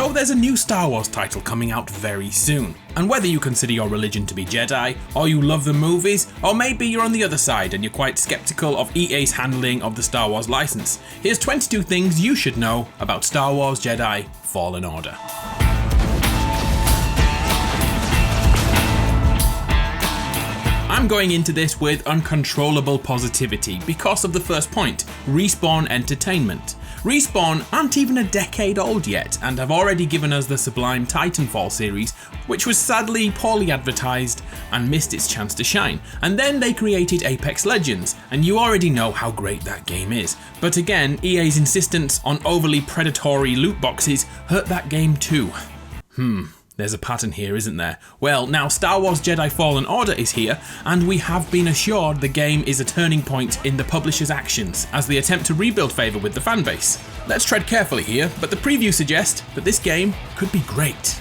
So there's a new Star Wars title coming out very soon, and whether you consider your religion to be Jedi, or you love the movies, or maybe you're on the other side and you're quite skeptical of EA's handling of the Star Wars license, here's 22 things you should know about Star Wars Jedi Fallen Order. I'm going into this with uncontrollable positivity because of the first point, Respawn Entertainment. Respawn aren't even a decade old yet and have already given us the sublime Titanfall series, which was sadly poorly advertised and missed its chance to shine. And then they created Apex Legends, and you already know how great that game is. But again, EA's insistence on overly predatory loot boxes hurt that game too. There's a pattern here, isn't there? Well, now Star Wars Jedi Fallen Order is here, and we have been assured the game is a turning point in the publisher's actions as they attempt to rebuild favour with the fanbase. Let's tread carefully here, but the previews suggest that this game could be great.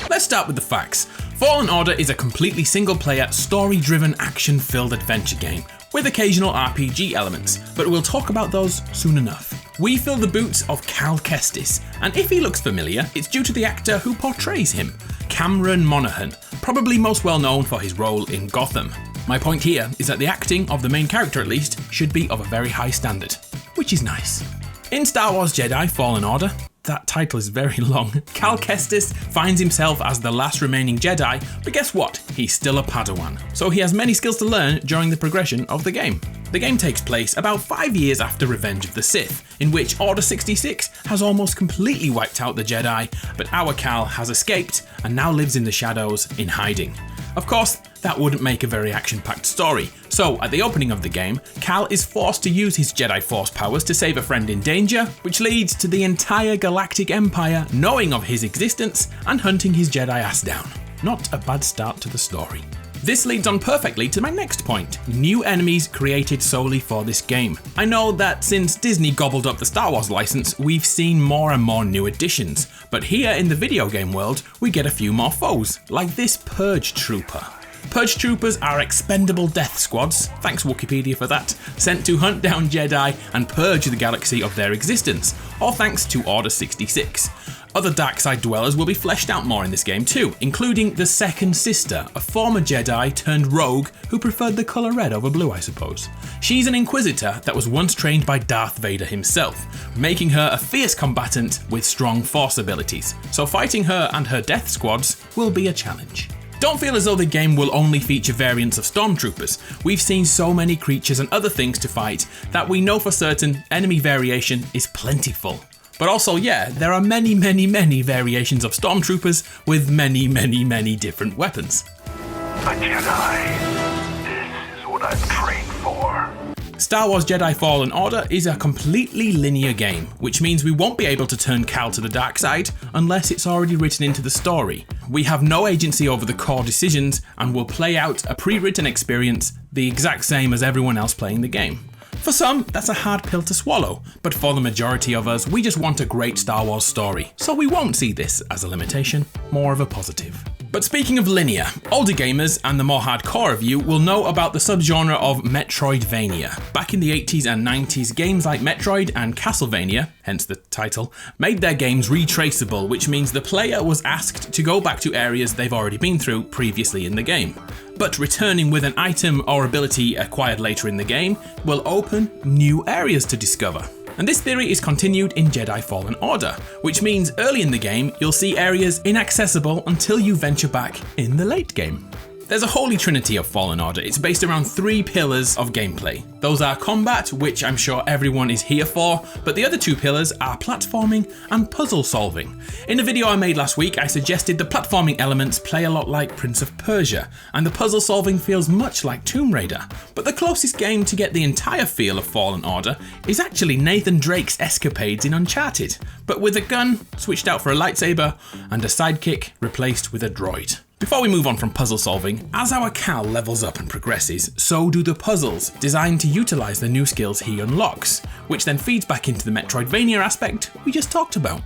Let's start with the facts. Fallen Order is a completely single-player, story-driven, action-filled adventure game, with occasional RPG elements, but we'll talk about those soon enough. We fill the boots of Cal Kestis, and if he looks familiar, it's due to the actor who portrays him, Cameron Monaghan, probably most well known for his role in Gotham. My point here is that the acting of the main character at least should be of a very high standard, which is nice. In Star Wars Jedi Fallen Order, that title is very long, Cal Kestis finds himself as the last remaining Jedi, but guess what? He's still a Padawan, so he has many skills to learn during the progression of the game. The game takes place about 5 years after Revenge of the Sith, in which Order 66 has almost completely wiped out the Jedi, but our Cal has escaped and now lives in the shadows in hiding. Of course, that wouldn't make a very action-packed story, so at the opening of the game, Cal is forced to use his Jedi Force powers to save a friend in danger, which leads to the entire Galactic Empire knowing of his existence and hunting his Jedi ass down. Not a bad start to the story. This leads on perfectly to my next point, new enemies created solely for this game. I know that since Disney gobbled up the Star Wars license, we've seen more and more new additions, but here in the video game world, we get a few more foes, like this Purge Trooper. Purge Troopers are expendable death squads, thanks Wikipedia for that, sent to hunt down Jedi and purge the galaxy of their existence, all thanks to Order 66. Other dark side dwellers will be fleshed out more in this game too, including the Second Sister, a former Jedi turned rogue who preferred the colour red over blue, I suppose. She's an Inquisitor that was once trained by Darth Vader himself, making her a fierce combatant with strong Force abilities, so fighting her and her death squads will be a challenge. Don't feel as though the game will only feature variants of stormtroopers. We've seen so many creatures and other things to fight that we know for certain enemy variation is plentiful. But also, yeah, there are many variations of stormtroopers with many different weapons. A Jedi. This is what I'm trained for. Star Wars Jedi Fallen Order is a completely linear game, which means we won't be able to turn Cal to the dark side unless it's already written into the story. We have no agency over the core decisions and will play out a pre-written experience the exact same as everyone else playing the game. For some, that's a hard pill to swallow, but for the majority of us, we just want a great Star Wars story, so we won't see this as a limitation, more of a positive. But speaking of linear, older gamers and the more hardcore of you will know about the subgenre of METROIDVANIA. Back in the 80s and 90s, games like Metroid and Castlevania, hence the title, made their games retraceable, which means the player was asked to go back to areas they've already been through previously in the game. But returning with an item or ability acquired later in the game will open new areas to discover. And this theory is continued in Jedi Fallen Order, which means early in the game you'll see areas inaccessible until you venture back in the late game. There's a holy trinity of Fallen Order. It's based around 3 pillars of gameplay. Those are combat, which I'm sure everyone is here for, but the other 2 pillars are platforming and puzzle solving. In a video I made last week, I suggested the platforming elements play a lot like Prince of Persia, and the puzzle solving feels much like Tomb Raider. But the closest game to get the entire feel of Fallen Order is actually Nathan Drake's escapades in Uncharted, but with a gun switched out for a lightsaber and a sidekick replaced with a droid. Before we move on from puzzle solving, as our Cal levels up and progresses, so do the puzzles, designed to utilise the new skills he unlocks, which then feeds back into the Metroidvania aspect we just talked about.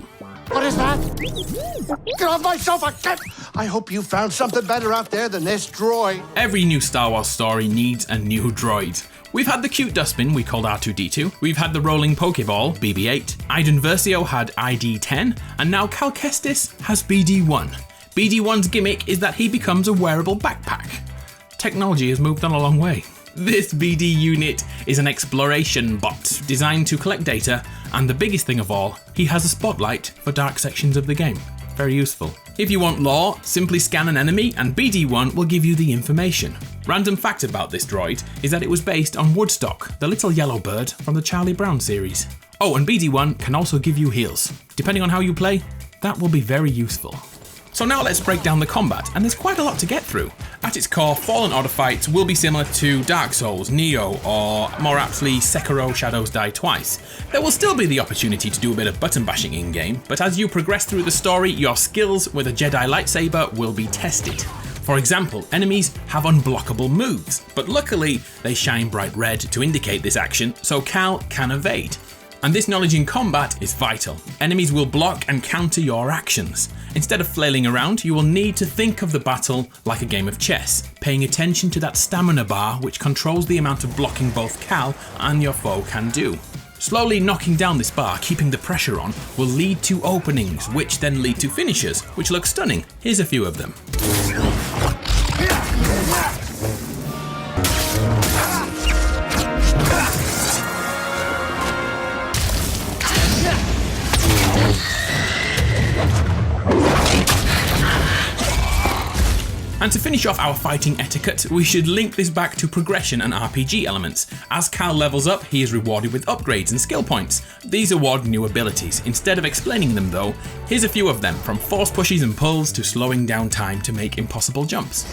What is that? Get off my sofa! Get! I hope you found something better out there than this droid. Every new Star Wars story needs a new droid. We've had the cute dustbin we called R2-D2, we've had the rolling Pokeball, BB-8, Iden Versio had ID-10, and now Cal Kestis has BD-1. BD-1's gimmick is that he becomes a wearable backpack. Technology has moved on a long way. This BD unit is an exploration bot designed to collect data, and the biggest thing of all, he has a spotlight for dark sections of the game. Very useful. If you want lore, simply scan an enemy and BD-1 will give you the information. Random fact about this droid is that it was based on Woodstock, the little yellow bird from the Charlie Brown series. Oh, and BD-1 can also give you heals. Depending on how you play, that will be very useful. So now let's break down the combat, and there's quite a lot to get through. At its core, Fallen Order fights will be similar to Dark Souls, Nioh, or more aptly Sekiro Shadows Die Twice. There will still be the opportunity to do a bit of button bashing in-game, but as you progress through the story, your skills with a Jedi lightsaber will be tested. For example, enemies have unblockable moves, but luckily they shine bright red to indicate this action, so Cal can evade. And this knowledge in combat is vital. Enemies will block and counter your actions. Instead of flailing around, you will need to think of the battle like a game of chess, paying attention to that stamina bar which controls the amount of blocking both Cal and your foe can do. Slowly knocking down this bar, keeping the pressure on, will lead to openings, which then lead to finishers, which look stunning. Here's a few of them. And to finish off our fighting etiquette, we should link this back to progression and RPG elements. As Cal levels up, he is rewarded with upgrades and skill points. These award new abilities. Instead of explaining them though, here's a few of them, from force pushes and pulls to slowing down time to make impossible jumps.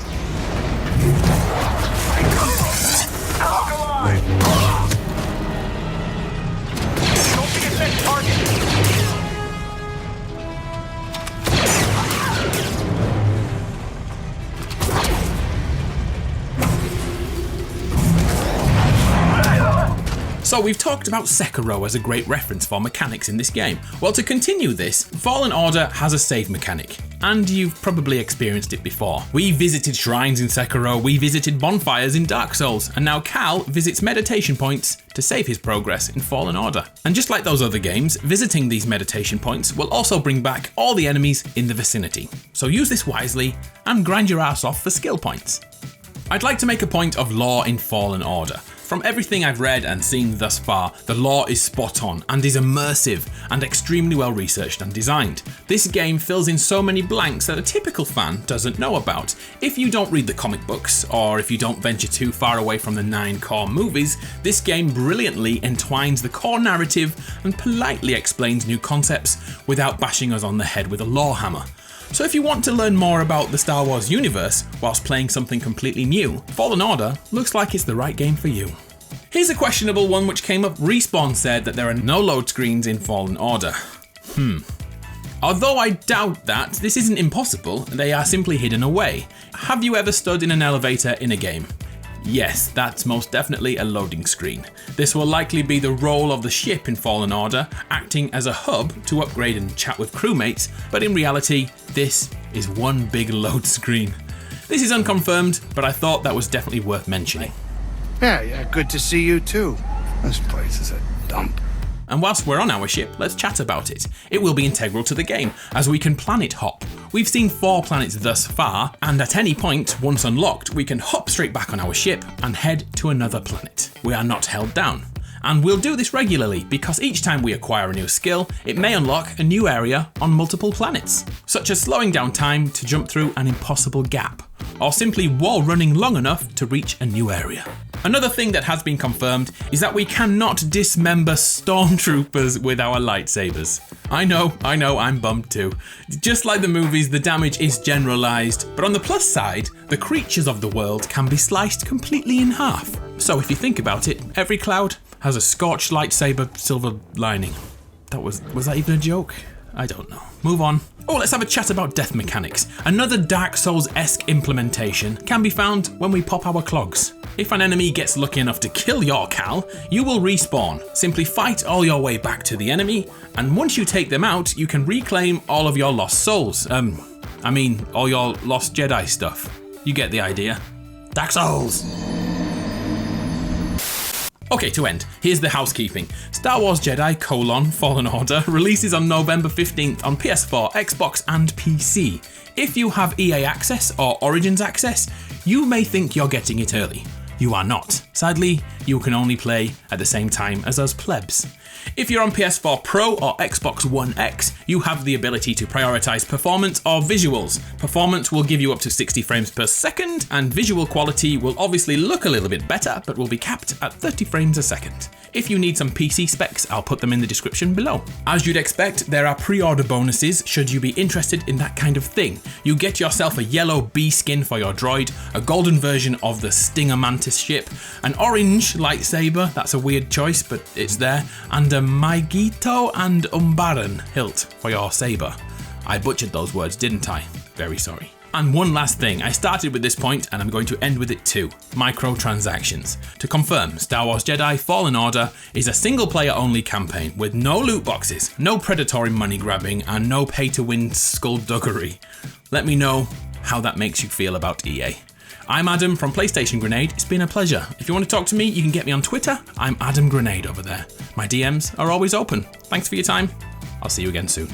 So we've talked about Sekiro as a great reference for mechanics in this game. Well, to continue this, Fallen Order has a save mechanic, and you've probably experienced it before. We visited shrines in Sekiro, we visited bonfires in Dark Souls, and now Cal visits meditation points to save his progress in Fallen Order. And just like those other games, visiting these meditation points will also bring back all the enemies in the vicinity. So use this wisely and grind your ass off for skill points. I'd like to make a point of lore in Fallen Order. From everything I've read and seen thus far, the lore is spot on and is immersive and extremely well researched and designed. This game fills in so many blanks that a typical fan doesn't know about. If you don't read the comic books, or if you don't venture too far away from the 9 core movies, this game brilliantly entwines the core narrative and politely explains new concepts without bashing us on the head with a lore hammer. So if you want to learn more about the Star Wars universe whilst playing something completely new, Fallen Order looks like it's the right game for you. Here's a questionable one which came up. Respawn said that there are no load screens in Fallen Order. Although I doubt that, this isn't impossible, they are simply hidden away. Have you ever stood in an elevator in a game? Yes, that's most definitely a loading screen. This will likely be the role of the ship in Fallen Order, acting as a hub to upgrade and chat with crewmates, but in reality, this is one big load screen. This is unconfirmed, but I thought that was definitely worth mentioning. Yeah, good to see you too. This place is a dump. And whilst we're on our ship, let's chat about it. It will be integral to the game, as we can planet hop. We've seen 4 planets thus far, and at any point, once unlocked, we can hop straight back on our ship and head to another planet. We are not held down. And we'll do this regularly, because each time we acquire a new skill, it may unlock a new area on multiple planets, such as slowing down time to jump through an impossible gap, or simply wall running long enough to reach a new area. Another thing that has been confirmed is that we cannot dismember stormtroopers with our lightsabers. I know, I'm bummed too. Just like the movies, the damage is generalized, but on the plus side, the creatures of the world can be sliced completely in half. So if you think about it, every cloud has a scorched lightsaber silver lining. Was that even a joke? I don't know. Move on. Oh, let's have a chat about death mechanics. Another Dark Souls-esque implementation can be found when we pop our clogs. If an enemy gets lucky enough to kill your Cal, you will respawn. Simply fight all your way back to the enemy, and once you take them out, you can reclaim all of your lost souls. All your lost Jedi stuff. You get the idea. Dark Souls! Okay, to end, here's the housekeeping. Star Wars Jedi: Fallen Order releases on November 15th on PS4, Xbox and PC. If you have EA access or Origins access, you may think you're getting it early. You are not. Sadly, you can only play at the same time as us plebs. If you're on PS4 Pro or Xbox One X, you have the ability to prioritize performance or visuals. Performance will give you up to 60 frames per second, and visual quality will obviously look a little bit better, but will be capped at 30 frames a second. If you need some PC specs, I'll put them in the description below. As you'd expect, there are pre-order bonuses should you be interested in that kind of thing. You get yourself a yellow bee skin for your droid, a golden version of the Stinger Mantis ship, an orange lightsaber, that's a weird choice, but it's there, and a Maigito and Umbaran hilt for your saber. I butchered those words, didn't I? Very sorry. And one last thing, I started with this point and I'm going to end with it too. Microtransactions. To confirm, Star Wars Jedi Fallen Order is a single player only campaign with no loot boxes, no predatory money grabbing, and no pay to win skullduggery. Let me know how that makes you feel about EA. I'm Adam from PlayStation Grenade. It's been a pleasure. If you want to talk to me, you can get me on Twitter. I'm Adam Grenade over there. My DMs are always open. Thanks for your time. I'll see you again soon.